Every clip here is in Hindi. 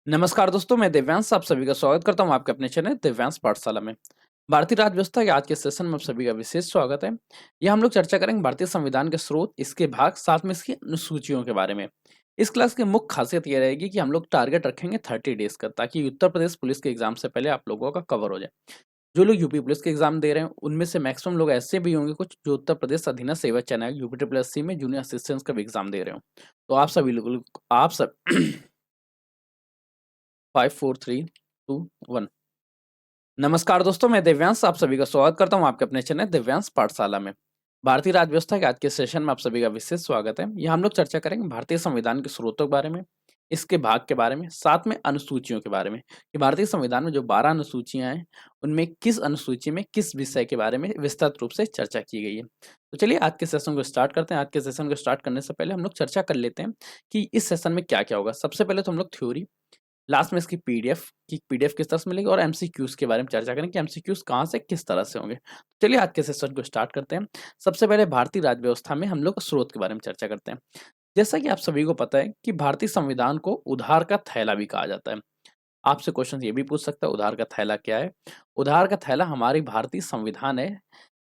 नमस्कार दोस्तों, मैं दिव्यांश आप सभी का स्वागत करता हूं आपके अपने चैनल दिव्यांश पाठशाला में। भारतीय राज्य व्यवस्था के आज के सेशन में आप सभी का विशेष स्वागत है। यह हम लोग चर्चा करेंगे भारतीय संविधान के स्रोत, इसके भाग, साथ में इसकी अनुसूचियों के बारे में। इस क्लास की मुख्य खासियत यह रहेगी कि हम लोग टारगेट रखेंगे 30 डेज का, ताकि उत्तर प्रदेश पुलिस के एग्जाम से पहले आप लोगों का कवर हो जाए। जो लोग यूपी पुलिस के एग्जाम दे रहे हैं उनमें से मैक्सिमम लोग ऐसे भी होंगे कुछ जो उत्तर प्रदेश अधीनस्थ सेवा चयन यूपी ट्रिपल एस सी में जूनियर असिस्टेंट का भी एग्जाम दे रहे हो। तो आप सभी लोग आप सब 5 4 3 2 1। नमस्कार दोस्तों, मैं दिव्यांश आप सभी का स्वागत करता हूं आपके अपने चैनल दिव्यांश पाठशाला में। भारतीय राज्य व्यवस्था के आज के सेशन में आप सभी का विशेष स्वागत है। यहाँ हम लोग चर्चा करेंगे भारतीय संविधान के स्रोतों के बारे में, इसके भाग के बारे में, साथ में अनुसूचियों के बारे में कि भारतीय संविधान में जो 12 अनुसूचियां हैं उनमें किस अनुसूची में किस विषय के बारे में विस्तृत रूप से चर्चा की गई है। तो चलिए आज के सेशन को स्टार्ट करते हैं। आज के सेशन को स्टार्ट करने से पहले हम लोग चर्चा कर लेते हैं कि इस सेशन में क्या क्या होगा। सबसे पहले तो हम लोग थ्योरी, लास्ट में इसकी पीडीएफ किस तरह से मिलेगी और एमसीक्यूज के बारे में चर्चा करें कि एमसीक्यूज कहाँ से किस तरह से होंगे। तो चलिए आज के सेशन को स्टार्ट करते हैं। सबसे पहले भारतीय राज्य व्यवस्था में हम लोग स्रोत के बारे में चर्चा करते हैं। जैसा कि आप सभी को पता है कि भारतीय संविधान को उधार का थैला भी कहा जाता है। आपसे क्वेश्चन ये भी पूछ सकता है उधार का थैला क्या है। उधार का थैला हमारी भारतीय संविधान है।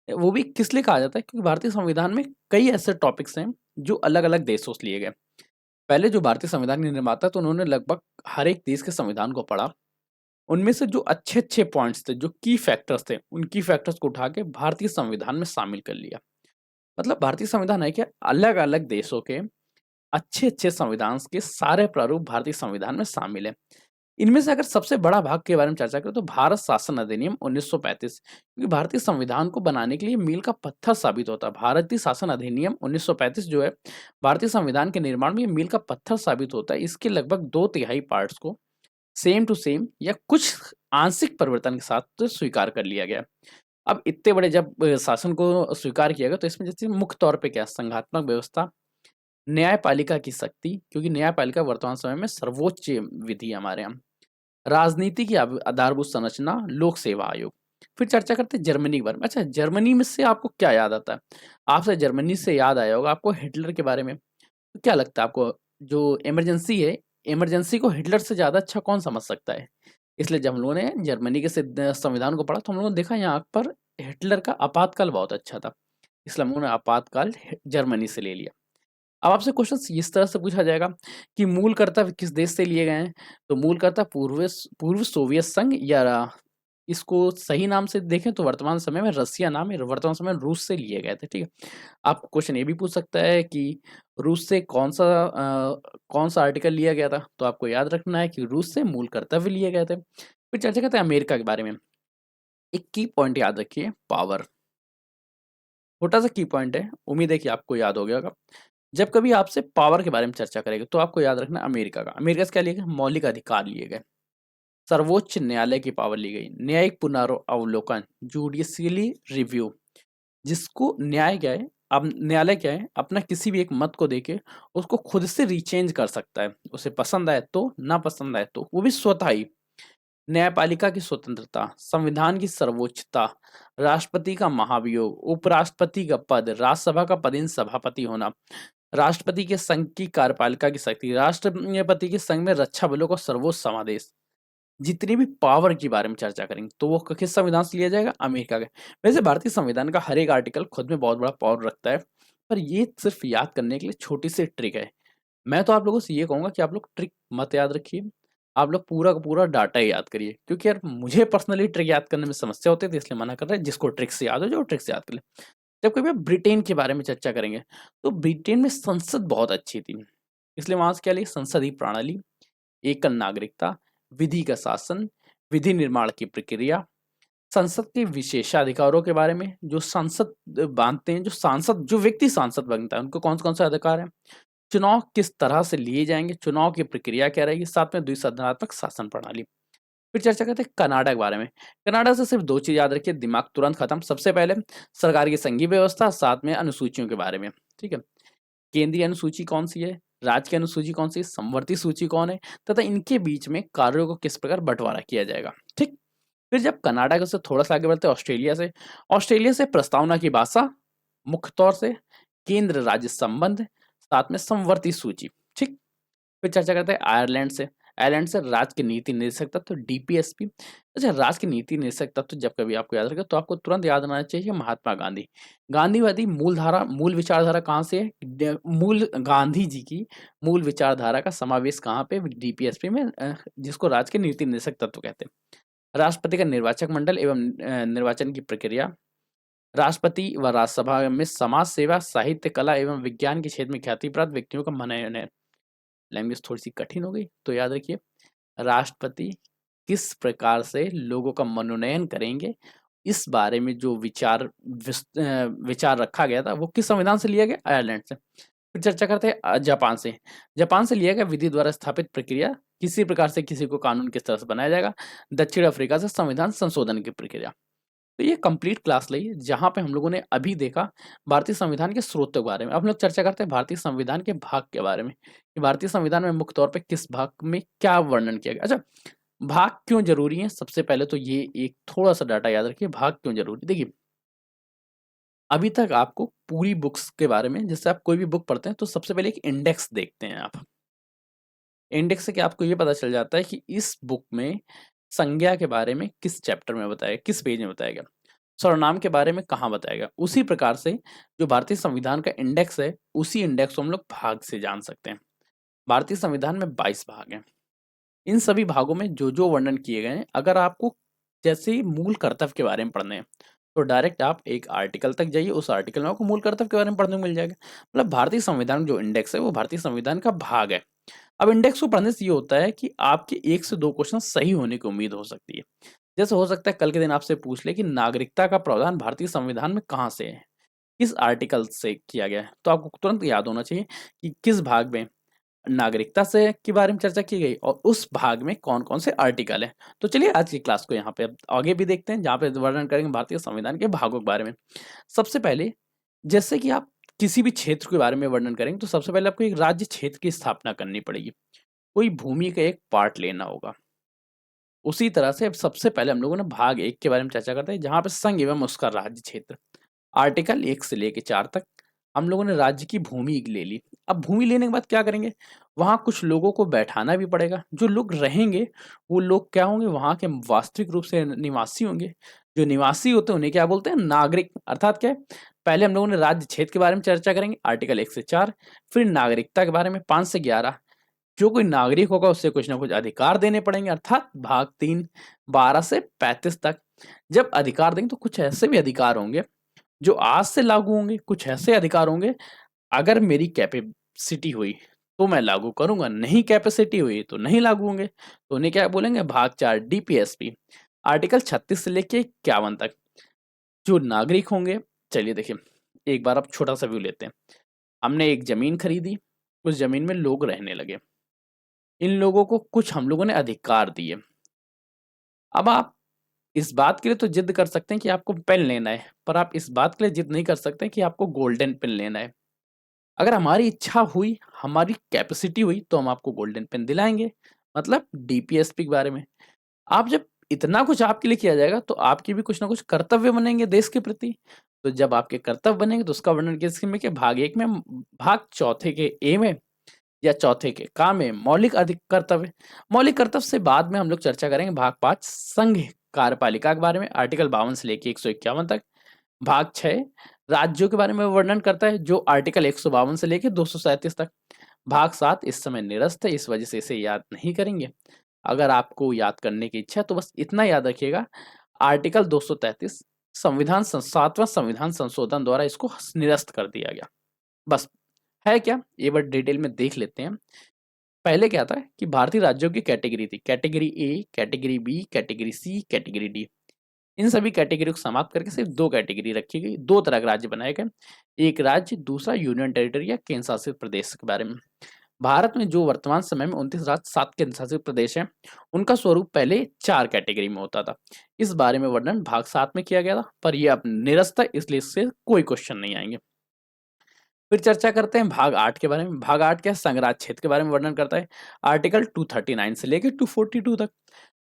वो भी किस लिए कहा जाता है, क्योंकि भारतीय संविधान में कई ऐसे टॉपिक्स हैं जो अलग अलग देशों से लिए गए। पहले जो भारतीय संविधान के निर्माता तो उन्होंने लगभग हर एक देश के संविधान को पढ़ा। उनमें से जो अच्छे-अच्छे पॉइंट्स थे, जो की फैक्टर्स थे, उन की फैक्टर्स को उठा के भारतीय संविधान में शामिल कर लिया। मतलब भारतीय संविधान है क्या, अलग-अलग देशों के अच्छे-अच्छे संविधान के सारे प्रारूप भारतीय संविधान में शामिल हैं। इनमें से अगर सबसे बड़ा भाग के बारे में चर्चा करें तो भारत शासन अधिनियम 1935, क्योंकि भारतीय संविधान को बनाने के लिए मील का पत्थर साबित होता है। भारतीय शासन अधिनियम 1935 जो है भारतीय संविधान के निर्माण में ये मील का पत्थर साबित होता है। इसके लगभग 2/3 पार्ट्स को सेम टू सेम या कुछ आंशिक परिवर्तन के साथ तो स्वीकार कर लिया गया। अब इतने बड़े जब शासन को स्वीकार किया गया तो इसमें जैसे मुख्य तौर पे क्या है, संघात्मक व्यवस्था, न्यायपालिका की शक्ति, क्योंकि न्यायपालिका वर्तमान समय में सर्वोच्च विधि है हमारे यहाँ, राजनीति की आधारभूत संरचना, लोक सेवा आयोग। फिर चर्चा करते हैं जर्मनी के बारे में। अच्छा, जर्मनी में से आपको क्या याद आता है? आपसे जर्मनी से याद आया होगा आपको हिटलर के बारे में। तो क्या लगता है आपको, जो इमरजेंसी है, इमरजेंसी को हिटलर से ज़्यादा अच्छा कौन समझ सकता है? इसलिए जब हम लोगों ने जर्मनी के संविधान को पढ़ा तो हम लोगों ने देखा यहाँ पर हिटलर का आपातकाल बहुत अच्छा था। इसलिए हम लोगों ने आपातकाल जर्मनी से ले लिया। अब आपसे क्वेश्चन इस तरह से पूछा जाएगा कि मूलकर्ता किस देश से लिए गए हैं? तो मूलकर्ता पूर्व पूर्व सोवियत संघ या इसको सही नाम से देखें तो वर्तमान समय में रसिया नाम है, वर्तमान समय में रूस से लिए गए थे, ठीक है। आपको क्वेश्चन ये भी पूछ सकता है कि रूस से कौन सा आर्टिकल लिया गया था, तो आपको याद रखना है कि रूस से मूल कर्तव्य लिए गए थे। फिर चर्चा करते हैं अमेरिका के बारे में। एक की पॉइंट याद रखिए, पावर। छोटा सा की पॉइंट है, उम्मीद है कि आपको याद हो गया होगा। जब कभी आपसे पावर के बारे में चर्चा करेंगे तो आपको याद रखना अमेरिका का। अमेरिका से क्या लिए गए? मौलिक अधिकार लिए गए, सर्वोच्च न्यायालय की पावर ली गई, न्यायिक पुनरावलोकन, जुडिशियली रिव्यू, जिसको न्याय क्या है, अब न्यायालय क्या है, अपना किसी भी एक मत को देके उसको खुद से रीचेंज कर सकता है, उसे पसंद आए तो, ना पसंद आए तो, वो भी स्वतः ही। न्यायपालिका की स्वतंत्रता, संविधान की सर्वोच्चता, राष्ट्रपति का महाभियोग, उपराष्ट्रपति का पद, राज्यसभा का पदेन सभापति होना, राष्ट्रपति के संघ की कार्यपालिका की शक्ति, राष्ट्रपति के संघ में रक्षा बलों का सर्वोच्च समादेश। जितनी भी पावर के बारे में चर्चा करेंगे तो वो किस संविधान से लिया जाएगा? अमेरिका के। वैसे भारतीय संविधान का हर एक आर्टिकल खुद में बहुत बड़ा पावर रखता है, पर ये सिर्फ याद करने के लिए छोटी सी ट्रिक है। मैं तो आप लोगों से ये कहूंगा कि आप लोग ट्रिक मत याद रखिए, आप लोग पूरा का पूरा डाटा ही याद करिए, क्योंकि यार मुझे पर्सनली ट्रिक याद करने में समस्या होती है, इसलिए मना कर रहे हैं। जिसको ट्रिक से याद हो जाए वो ट्रिक से याद कर ले। जब कभी आप ब्रिटेन के बारे में चर्चा करेंगे तो ब्रिटेन में संसद बहुत अच्छी थी, इसलिए वहां से क्या लिया? संसदीय प्रणाली, एकल नागरिकता, विधि का शासन, विधि निर्माण की प्रक्रिया, संसद के विशेषाधिकारों के बारे में, जो सांसद बांधते हैं, जो व्यक्ति सांसद बनता है उनको कौन कौन से अधिकार है, चुनाव किस तरह से लिए जाएंगे, चुनाव की प्रक्रिया क्या रहेगी, साथ में द्विसदनात्मक शासन प्रणाली। फिर चर्चा करते हैं कनाडा के बारे में। कनाडा से सिर्फ 2 चीज याद रखिए, दिमाग तुरंत खत्म। सबसे पहले सरकार की संघीय व्यवस्था, साथ में अनुसूचियों के बारे में, ठीक है। केंद्रीय अनुसूची कौन सी है, राज्य की अनुसूची कौन सी है, समवर्ती सूची कौन है, तथा इनके बीच में कार्यों को किस प्रकार बंटवारा किया जाएगा, ठीक। फिर जब कनाडा से थोड़ा सा आगे बढ़ते हैं ऑस्ट्रेलिया से प्रस्तावना की भाषा, मुख्य तौर से केंद्र राज्य संबंध, साथ में समवर्ती सूची, ठीक। फिर चर्चा करते हैं आयरलैंड से। आयरलैंड से राज्य के नीति निदेशक तत्व डीपीएसपी। अच्छा, राज्य के नीति निदेशक तत्व जब कभी आपको याद रखेगा तो आपको तुरंत याद आना चाहिए महात्मा गांधी। गांधीवादी मूल विचारधारा कहाँ से है? मूल गांधी जी की मूल विचारधारा का समावेश कहाँ पे? डीपीएसपी में, जिसको राज्य के नीति निदेशक तत्व कहते हैं। राष्ट्रपति का निर्वाचक मंडल एवं निर्वाचन की प्रक्रिया। राष्ट्रपति व राज्यसभा में समाज सेवा, साहित्य, कला एवं विज्ञान के क्षेत्र में ख्याति प्राप्त व्यक्तियों का मनोनयन। लैंग्वेज थोड़ी सी कठिन हो गई तो याद रखिए, राष्ट्रपति किस प्रकार से लोगों का मनोनयन करेंगे, इस बारे में जो विचार रखा गया था वो किस संविधान से लिया गया? आयरलैंड से। फिर चर्चा करते हैं जापान से। जापान से लिया गया विधि द्वारा स्थापित प्रक्रिया, किसी प्रकार से किसी को कानून किस तरह से बनाया जाएगा। दक्षिण अफ्रीका से संविधान संशोधन की प्रक्रिया। तो ये कंप्लीट क्लास ली जहाँ पे हम लोगों ने अभी देखा भारतीय संविधान के स्रोतों के बारे में। अब हम लोग चर्चा करते हैं भारतीय संविधान के भाग के बारे में कि भारतीय संविधान में मुख्य तौर पे किस भाग में क्या वर्णन किया गया। अच्छा, भाग क्यों जरूरी है? सबसे पहले तो ये एक थोड़ा सा डाटा याद रखिए, भाग क्यों जरूरी। देखिए, अभी तक आपको पूरी बुक्स के बारे में, जैसे आप कोई भी बुक पढ़ते हैं तो सबसे पहले एक इंडेक्स देखते हैं आप। इंडेक्स से क्या आपको ये पता चल जाता है कि इस बुक में संज्ञा के बारे में किस चैप्टर में बताया, किस पेज में बताया गया, सर्वनाम के बारे में कहाँ बताया गया। उसी प्रकार से जो भारतीय संविधान का इंडेक्स है, उसी इंडेक्स को हम लोग भाग से जान सकते हैं। भारतीय संविधान में 22 भाग हैं। इन सभी भागों में जो जो वर्णन किए गए हैं, अगर आपको जैसे ही मूल कर्तव्य के बारे में पढ़ने हैं तो डायरेक्ट आप एक आर्टिकल तक जाइए, उस आर्टिकल में आपको मूल कर्तव्य के बारे में पढ़ने को मिल जाएगा। मतलब भारतीय संविधान जो इंडेक्स है वो भारतीय संविधान का भाग है। अब इंडेक्स को पढ़ने से ये होता है कि आपके 1 से 2 क्वेश्चन सही होने की उम्मीद हो सकती है। जैसे हो सकता है कल के दिन आपसे पूछ ले कि नागरिकता का प्रावधान भारतीय संविधान में कहाँ से है, किस आर्टिकल से किया गया है, तो आपको तुरंत याद होना चाहिए कि किस भाग में नागरिकता से के बारे में चर्चा की गई और उस भाग में कौन-कौन से आर्टिकल हैं। तो चलिए आज की क्लास को यहाँ पे अब आगे भी देखते हैं, जहाँ पे वर्णन करेंगे भारतीय संविधान के भागों के बारे में। सबसे पहले, जैसे कि आप किसी भी क्षेत्र के बारे में वर्णन करेंगे तो सबसे पहले आपको एक राज्य क्षेत्र की स्थापना करनी पड़ेगी। कोई भूमि का एक पार्ट लेना होगा। उसी तरह से अब सबसे पहले हम लोगों ने भाग 1 के बारे में चर्चा करते हैं, जहाँ पे संघ एवं उसका राज्य क्षेत्र। आर्टिकल 1 से लेके 4 तक हम लोगों ने राज्य की भूमि ले ली। अब भूमि लेने के बाद क्या करेंगे? वहाँ कुछ लोगों को बैठाना भी पड़ेगा। जो लोग रहेंगे, वो लोग क्या होंगे? वहाँ के वास्तविक रूप से निवासी होंगे। जो निवासी होते हैं उन्हें क्या बोलते हैं? नागरिक। अर्थात क्या है? पहले हम लोगों ने राज्य क्षेत्र के बारे में चर्चा करेंगे, आर्टिकल 1 से 4, फिर नागरिकता के बारे में 5 से 11। जो कोई नागरिक होगा उससे कुछ ना कुछ अधिकार देने पड़ेंगे, अर्थात भाग 3 12 से 35 तक। जब अधिकार देंगे तो कुछ ऐसे भी अधिकार होंगे जो आज से लागू होंगे, कुछ ऐसे अधिकार होंगे अगर मेरी कैपेसिटी हुई तो मैं लागू करूंगा, नहीं कैपेसिटी हुई तो नहीं लागू होंगे। तो उन्हें क्या बोलेंगे? भाग 4 डीपीएसपी। आर्टिकल 36 से लेके 51 तक जो नागरिक होंगे। चलिए देखिए, एक बार आप छोटा सा व्यू लेते हैं। हमने एक जमीन खरीदी, उस जमीन में लोग रहने लगे, इन लोगों को कुछ हम लोगों ने अधिकार दिए। अब आप इस बात के लिए तो जिद कर सकते हैं कि आपको पेन लेना है, पर आप इस बात के लिए जिद नहीं कर सकते कि आपको गोल्डन पेन लेना है। अगर हमारी इच्छा हुई, हमारी कैपेसिटी हुई तो हम आपको गोल्डन पेन दिलाएंगे। मतलब डीपीएसपी के बारे में। आप जब इतना कुछ आपके लिए किया जाएगा तो आपके भी कुछ ना कुछ कर्तव्य बनेंगे देश के प्रति। तो जब आपके कर्तव्य बनेंगे तो उसका वर्णन किसमें? के भाग 1 में, भाग चौथे के ए में या चौथे के का में मौलिक अधिक कर्तव्य। मौलिक कर्तव्य से बाद में हम लोग चर्चा करेंगे भाग 5 संघ कार्यपालिका के बारे में, आर्टिकल 52 से लेके 151 तक। भाग 6 राज्यों के बारे में वर्णन करता है, जो आर्टिकल 152 से लेके 237 तक। भाग 7 इस समय निरस्त है, इस वजह से इसे याद नहीं करेंगे। अगर आपको याद करने की इच्छा है तो बस इतना याद रखिएगा, आर्टिकल 233 संविधान 7वां संविधान संशोधन द्वारा इसको निरस्त कर दिया गया। बस है क्या, ये बार डिटेल में देख लेते हैं। पहले क्या था कि भारतीय राज्यों की कैटेगरी थी, category A, category B, category C, category D. इन सभी कैटेगरी को समाप्त करके सिर्फ 2 कैटेगरी रखी गई, 2 तरह के राज्य बनाए गए। एक राज्य, दूसरा यूनियन टेरिटरी या केंद्र शासित प्रदेश के बारे में। भारत में जो वर्तमान समय में 29 राज्य, 7 केंद्र शासित प्रदेश हैं, उनका स्वरूप पहले 4 कैटेगरी में होता था। इस बारे में वर्णन भाग 7 में किया गया था, पर यह अब निरस्त है, इसलिए इससे कोई क्वेश्चन नहीं आएंगे। फिर चर्चा करते हैं भाग 8 के बारे में। भाग 8 क्या है? संघराज क्षेत्र के बारे में वर्णन करता है, आर्टिकल 239 से लेकर 242 तक।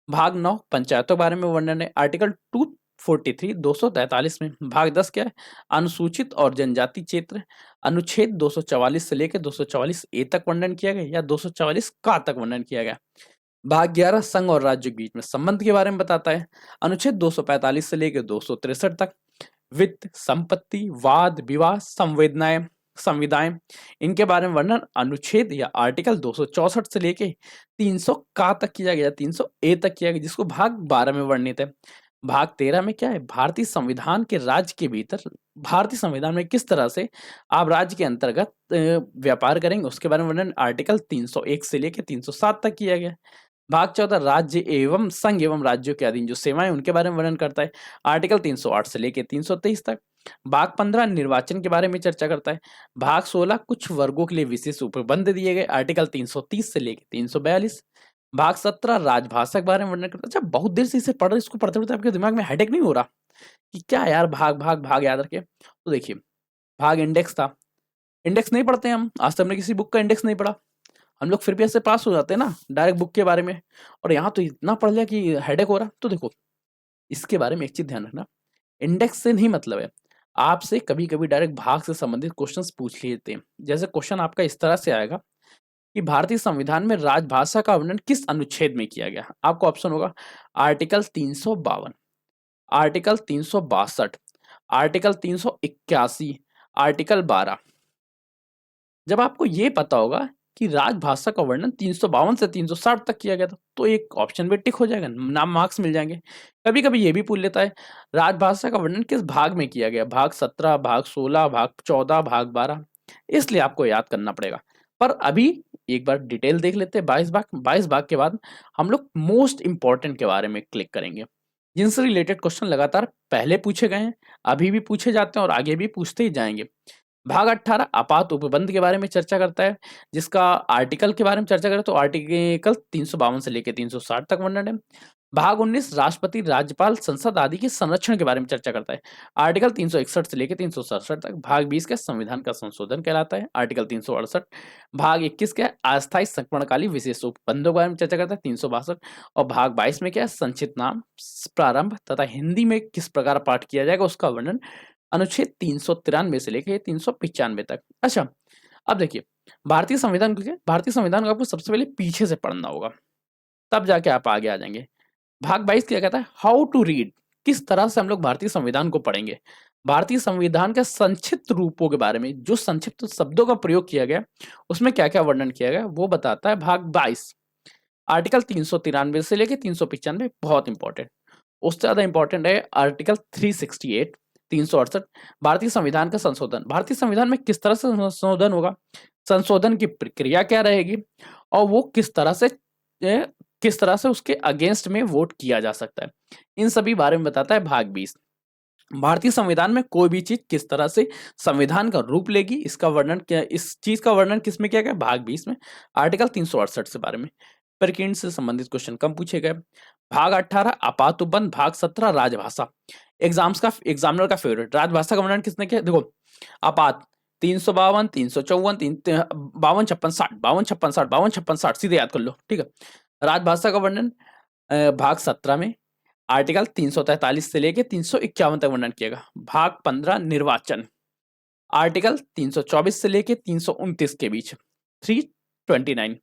भाग 9 पंचायतों के बारे में वर्णन है, आर्टिकल 243 243 में। भाग 10 क्या है? अनुसूचित और जनजाति क्षेत्र, अनुच्छेद 244 से लेकर 244 ए तक वर्णन किया गया या 244 का तक वर्णन किया गया। भाग 11 संघ और राज्य के बीच में संबंध के बारे में बताता है। अनुच्छेद 245 से लेकर 263 तक वित्त, संपत्ति, वाद विवाद, संवेदनाएं, संविदाएं, इनके बारे में वर्णन अनुच्छेद या आर्टिकल 264 से लेके 300 का तक किया गया, 300 ए तक किया गया, जिसको भाग 12 में वर्णित है। भाग 13 में क्या है, भारतीय संविधान के राज्य के भीतर भारतीय संविधान में किस तरह से आप राज्य के अंतर्गत व्यापार करेंगे उसके बारे में वर्णन आर्टिकल 301 से लेके 307 तक किया गया। भाग 14 राज्य एवं संघ एवं राज्यों के अधीन जो सेवाएं उनके बारे में वर्णन करता है, आर्टिकल 308 से लेके 323 तक। भाग 15 निर्वाचन के बारे में चर्चा करता है। भाग 16 कुछ वर्गों के लिए विशेष उपबंध दिए गए, आर्टिकल 330 से लेके 342। भाग 17 राजभाषा के बारे में वर्णन करता है। अच्छा, बहुत देर से इसे पढ़ रहे, इसको पढ़ते पढ़ते आपके दिमाग में हेडेक नहीं हो रहा कि क्या यार भाग भाग भाग याद रखे? तो देखिए, भाग इंडेक्स था। इंडेक्स नहीं पढ़ते हम, आज तक हमने किसी बुक का इंडेक्स नहीं पढ़ा, हम लोग फिर भी ऐसे पास हो जाते हैं ना डायरेक्ट बुक के बारे में, और यहाँ तो इतना पढ़ लिया कि हेडेक हो रहा। तो देखो, इसके बारे में एक चीज ध्यान रखना, इंडेक्स से नहीं मतलब है, आपसे कभी कभी डायरेक्ट भाग से संबंधित क्वेश्चंस पूछ लेते हैं। जैसे क्वेश्चन आपका इस तरह से आएगा कि भारतीय संविधान में राजभाषा का वर्णन किस अनुच्छेद में किया गया, आपको ऑप्शन होगा आर्टिकल 352, आर्टिकल 362, आर्टिकल 381, आर्टिकल 12। जब आपको ये पता होगा कि राजभाषा का वर्णन 352 से 360 तक किया गया था, तो एक ऑप्शन भी टिक हो जाएगा, नाम मार्क्स मिल जाएंगे। कभी कभी ये भी पूछ लेता है राजभाषा का वर्णन किस भाग में किया गया, भाग 17, भाग 16, भाग 14, भाग 12, इसलिए आपको याद करना पड़ेगा। पर अभी एक बार डिटेल देख लेते हैं। 22 भाग के बाद हम लोग मोस्ट इंपॉर्टेंट के बारे में क्लिक करेंगे, जिनसे रिलेटेड क्वेश्चन लगातार पहले पूछे गए हैं, अभी भी पूछे जाते हैं और आगे भी पूछते ही जाएंगे। भाग 18 आपात उपबंध के बारे में चर्चा करता है, जिसका आर्टिकल के बारे में चर्चा करें तो आर्टिकल 352 से लेकर 360 तक वर्णन है। भाग 19 राष्ट्रपति, राज्यपाल, संसद आदि के संरक्षण के बारे में चर्चा करता है, आर्टिकल 361 से लेकर 367 तक। भाग 20 का संविधान का संशोधन कहलाता है, आर्टिकल 368। भाग 21 क्या है, अस्थायी संक्रमणकालीन विशेष उपबंधों के बारे में चर्चा करता है, 362। और भाग 22 में क्या है, संक्षिप्त नाम, प्रारंभ तथा हिंदी में किस प्रकार पाठ किया जाएगा उसका वर्णन, अनुच्छेद 393 से लेकर 395 तक। अच्छा, अब देखिए, भारतीय संविधान को आपको सबसे पहले पीछे से पढ़ना होगा, तब जाके आप आगे आ जाएंगे। भाग 22 क्या कहता है, हाउ टू रीड, किस तरह से हम लोग भारतीय संविधान को पढ़ेंगे, भारतीय संविधान के संक्षिप्त रूपों के बारे में, जो संक्षिप्त शब्दों का प्रयोग किया गया उसमें क्या क्या वर्णन किया गया वो बताता है भाग 22। आर्टिकल 393 से लेकर 395 बहुत इंपॉर्टेंट। उससे ज्यादा इंपॉर्टेंट है आर्टिकल 368, 368 भारतीय संविधान का संशोधन, भारतीय संविधान में किस तरह से संशोधन होगा, संशोधन की प्रक्रिया क्या रहेगी, और वो किस तरह से उसके अगेंस्ट में वोट किया जा सकता है, इन सभी बारे में बताता है भाग 20। भारतीय संविधान में कोई भी चीज किस तरह से संविधान का रूप लेगी, इसका वर्णन क्या, इस चीज का वर्णन किसमें किया गया, भाग 20 में, आर्टिकल 368 से बारे में। प्रकीर्णन से संबंधित क्वेश्चन कम पूछे गए। भाग 18 आपात उपबंध, भाग 17 राजभाषा, एग्जामिनर का फेवरेट, राजभाषा का वर्णन किसने किया, देखो आपात 352, 354, 52, 56, 60, 52, 56, 60, 52, 56, 60 सीधे याद कर लो, ठीक है। राजभाषा का वर्णन भाग 17 में आर्टिकल 343 से लेके 351 तक वर्णन किया गया। भाग 15 निर्वाचन, आर्टिकल 324 से लेके 329 के बीच, 329।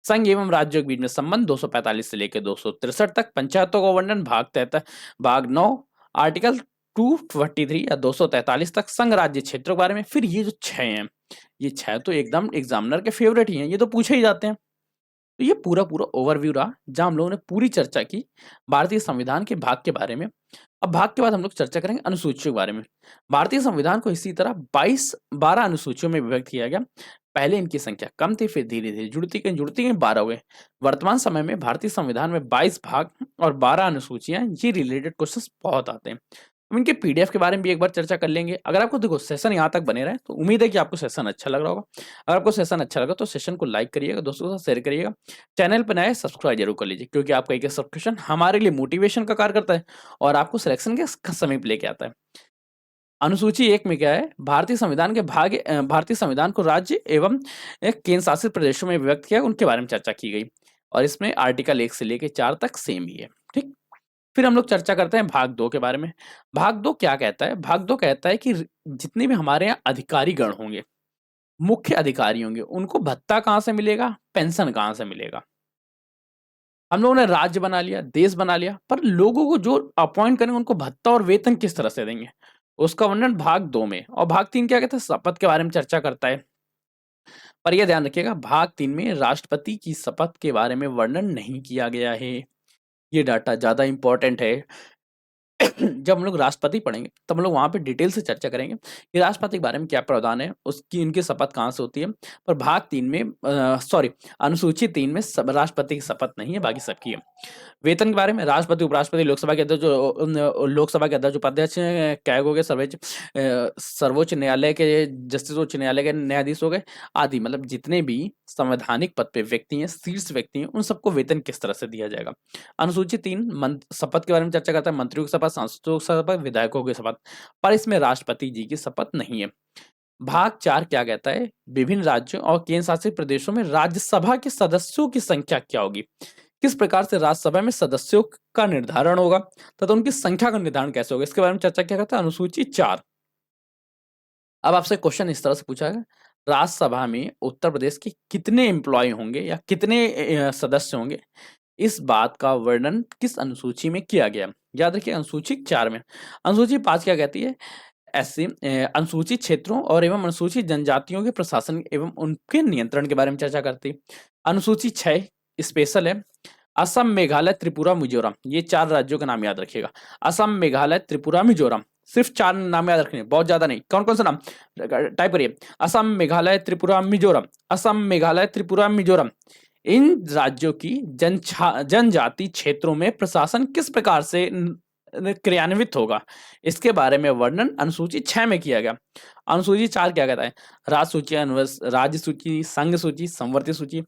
संघ एवं राज्यों के बीच में संबंध 245 से लेकर 263 तक। पंचायतों का वर्णन भाग 9 आर्टिकल 243 या 243 तक। संघ राज्य क्षेत्रों के बारे में, फिर ये जो 6 हैं, ये 6 तो एकदम एग्जामिनर के फेवरेट ही हैं, ये तो पूछे ही जाते हैं। तो ये पूरा पूरा ओवरव्यू रहा जहां हम लोगों ने पूरी चर्चा की भारतीय संविधान के भाग के बारे में। अब भाग के बाद हम लोग चर्चा करेंगे अनुसूचियों के बारे में। भारतीय संविधान को इसी तरह 12 अनुसूचियों में विभक्त किया गया। पहले इनकी संख्या कम थी, फिर धीरे धीरे जुड़ती गई 12 हुए। वर्तमान समय में भारतीय संविधान में 22 भाग और 12 अनुसूचियां, ये रिलेटेड क्वेश्चंस बहुत आते हैं। हम इनके पीडीएफ के बारे में भी एक बार चर्चा कर लेंगे। अगर आपको देखो सेशन यहाँ तक बने रहे तो उम्मीद है कि आपको सेशन अच्छा लग रहा होगा। अगर आपको सेशन अच्छा लगा तो सेशन को लाइक करिएगा, दोस्तों के साथ शेयर करिएगा, चैनल पर नए सब्सक्राइब जरूर कर लीजिए, क्योंकि आपका एक सब्सक्रिप्शन हमारे लिए मोटिवेशन का कार्य करता है और आपको सिलेक्शन के समय पे लेके आता है। अनुसूची 1 में क्या है, भारतीय संविधान को राज्य एवं केंद्र शासित प्रदेशों में विभक्त किया, उनके बारे में चर्चा की गई, और इसमें आर्टिकल 1 से लेकर 4 तक सेम ही है, ठीक। फिर हम लोग चर्चा करते हैं भाग 2 के बारे में। भाग 2 क्या कहता है, भाग 2 कहता है कि जितने भी हमारे यहाँ अधिकारी गण होंगे, मुख्य अधिकारी होंगे, उनको भत्ता कहाँ से मिलेगा, पेंशन कहाँ से मिलेगा। हम लोगों ने राज्य बना लिया, देश बना लिया, पर लोगों को जो अपॉइंट करेंगे उनको भत्ता और वेतन किस तरह से देंगे? उसका वर्णन भाग 2 में, और भाग 3 क्या कहता है? शपथ के बारे में चर्चा करता है। पर यह ध्यान रखिएगा, भाग 3 में राष्ट्रपति की शपथ के बारे में वर्णन नहीं किया गया है। ये डाटा ज़्यादा इम्पोर्टेंट है। जब हम लोग राष्ट्रपति पढ़ेंगे तब हम लोग वहाँ पे डिटेल से चर्चा करेंगे कि राष्ट्रपति के बारे में क्या प्रावधान है, उसकी इनकी शपथ कहाँ से होती है। पर भाग 3 में सॉरी, अनुसूची 3 में सब राष्ट्रपति की शपथ नहीं है, बाकी सबकी है। वेतन के बारे में राष्ट्रपति, उपराष्ट्रपति, लोकसभा के अध्यक्ष, लोकसभा के अध्यक्ष, उपाध्यक्ष, कैग हो गए, सर्वोच्च न्यायालय के जस्टिस, उच्च न्यायालय के न्यायाधीश हो गए आदि, मतलब जितने भी संवैधानिक पद पे व्यक्ति हैं, शीर्ष व्यक्ति हैं, उन सबको वेतन किस तरह से दिया जाएगा। अनुसूची 3 शपथ के बारे में चर्चा करता है, मंत्रियों की शपथ, सांसदों की शपथ, विधायकों की शपथ, पर इसमें राष्ट्रपति जी की शपथ नहीं है। भाग 4 क्या कहता है? विभिन्न राज्यों और केंद्र शासित प्रदेशों में राज्यसभा के सदस्यों की संख्या क्या होगी? किस प्रकार से राज्यसभा में सदस्यों का निर्धारण होगा तथा उनकी संख्या का निर्धारण कैसे होगा? इसके बारे में चर्चा क्या करता है? अनुसूची 4। अब आपसे क्वेश्चन इस तरह से पूछा गया, राज्यसभा में उत्तर प्रदेश के कितने एम्प्लॉय होंगे या कितने सदस्य होंगे? इस बात का वर्णन किस अनुसूची में किया गया? याद रखिए, अनुसूची 4 में। अनुसूची 5 क्या कहती है? ऐसे अनुसूचित क्षेत्रों और एवं अनुसूचित जनजातियों के प्रशासन एवं उनके नियंत्रण के बारे में चर्चा करती है। अनुसूची 6 स्पेशल है। असम, मेघालय, त्रिपुरा, मिजोरम, ये 4 राज्यों का नाम याद रखिएगा। असम, मेघालय, त्रिपुरा, मिजोरम, सिर्फ 4 नाम याद रखने, बहुत ज्यादा नहीं। कौन कौन सा नाम टाइप करिए? असम, मेघालय, त्रिपुरा, मिजोरम। असम, मेघालय, त्रिपुरा, मिजोरम। इन राज्यों की जनजाति क्षेत्रों में प्रशासन किस प्रकार से क्रियान्वित होगा, इसके बारे में वर्णन अनुसूची 6 में किया गया। अनुसूची 4 क्या कहता है? राज्य सूची, राज्य सूची, संघ सूची, संवर्ती सूची।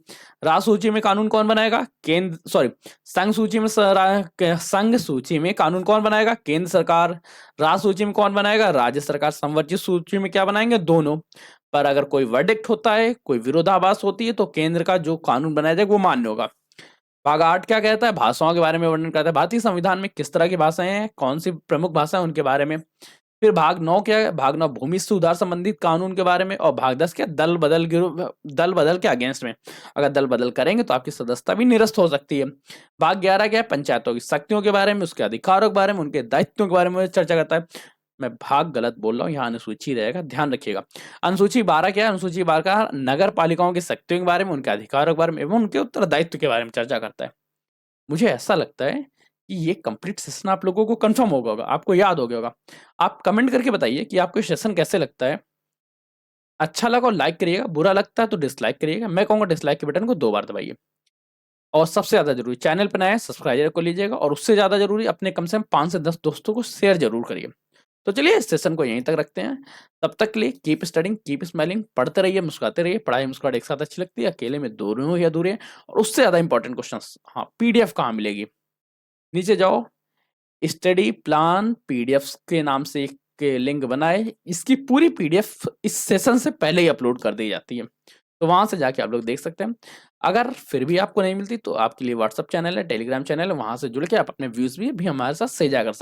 राज्य सूची में कानून कौन बनाएगा? केंद्र, सॉरी, संघ सूची में संघ सूची में कानून कौन बनाएगा? केंद्र सरकार। राज्य सूची में कौन बनाएगा? राज्य सरकार। संवर्ती सूची में क्या बनाएंगे? दोनों। पर अगर कोई वर्डिक्ट होता है, कोई विरोधाभास होती है, तो केंद्र का जो कानून बनाया जाएगा वो मान्य होगा। भाग 8 क्या कहता है? भाषाओं के बारे में वर्णन करता है। भारतीय संविधान में किस तरह की भाषाएं हैं, कौन सी प्रमुख भाषा है, उनके बारे में। फिर भाग 9 क्या है? भाग 9 भूमि सुधार संबंधित कानून के बारे में। और भाग 10 क्या? दल बदल के अगेंस्ट में, अगर दल बदल करेंगे तो आपकी सदस्यता भी निरस्त हो सकती है। भाग 11 क्या है? पंचायतों की शक्तियों के बारे में, उसके अधिकारों के बारे में, उनके दायित्वों के बारे में चर्चा करता है। मैं भाग गलत बोल रहा हूँ, यहाँ अनुसूची रहेगा, ध्यान रखिएगा। अनुसूची 12 क्या है? अनुसूची 12 का नगर पालिकाओं की शक्तियों के बारे में, उनके अधिकारों के बारे में एवं उनके उत्तरदायित्व के बारे में चर्चा करता है। मुझे ऐसा लगता है कि ये कंप्लीट सेशन आप लोगों को कंफर्म हो गया होगा, आपको याद हो गया होगा। आप कमेंट करके बताइए कि आपको सेशन कैसे लगता है। अच्छा लगा और लाइक करिएगा, बुरा लगता है तो डिसलाइक करिएगा। मैं कहूँगा डिसलाइक के बटन को 2 बार दबाइए। और सबसे ज़्यादा ज़रूरी, चैनल पर नया है सब्सक्राइबर को लीजिएगा, और उससे ज़्यादा ज़रूरी अपने कम से कम 5 से 10 दोस्तों को शेयर ज़रूर करिए। तो चलिए इस सेशन को यहीं तक रखते हैं। तब तक के लिए कीप स्टडिंग, कीप स्माइलिंग, पढ़ते रहिए, मुस्कुराते रहिए। पढ़ाई मुस्कुराहट एक साथ अच्छी लगती है, अकेले में दूर हो या अधूरे हैं। और उससे ज़्यादा इंपॉर्टेंट क्वेश्चंस, हाँ, पीडीएफ कहाँ मिलेगी? नीचे जाओ, स्टडी प्लान पीडीएफ के नाम से एक लिंक बनाए, इसकी पूरी पीडीएफ इस सेशन से पहले ही अपलोड कर दी जाती है, तो वहां से जाके आप लोग देख सकते हैं। अगर फिर भी आपको नहीं मिलती तो आपके लिए व्हाट्सअप चैनल है, टेलीग्राम चैनल है, वहां से जुड़ के आप अपने व्यूज भी हमारे साथ साझा कर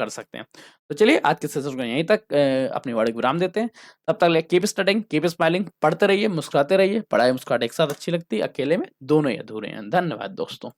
सकते हैं। तो चलिए आज के सेशन को यहीं तक अपनी वाणी को विराम देते हैं। तब तक कीप स्टडिंग, कीप स्माइलिंग, पढ़ते रहिए, मुस्कुराते रहिए। पढ़ाई मुस्कुराहट एक साथ अच्छी लगती है, अकेले में दोनों ही अधूरे हैं। धन्यवाद दोस्तों।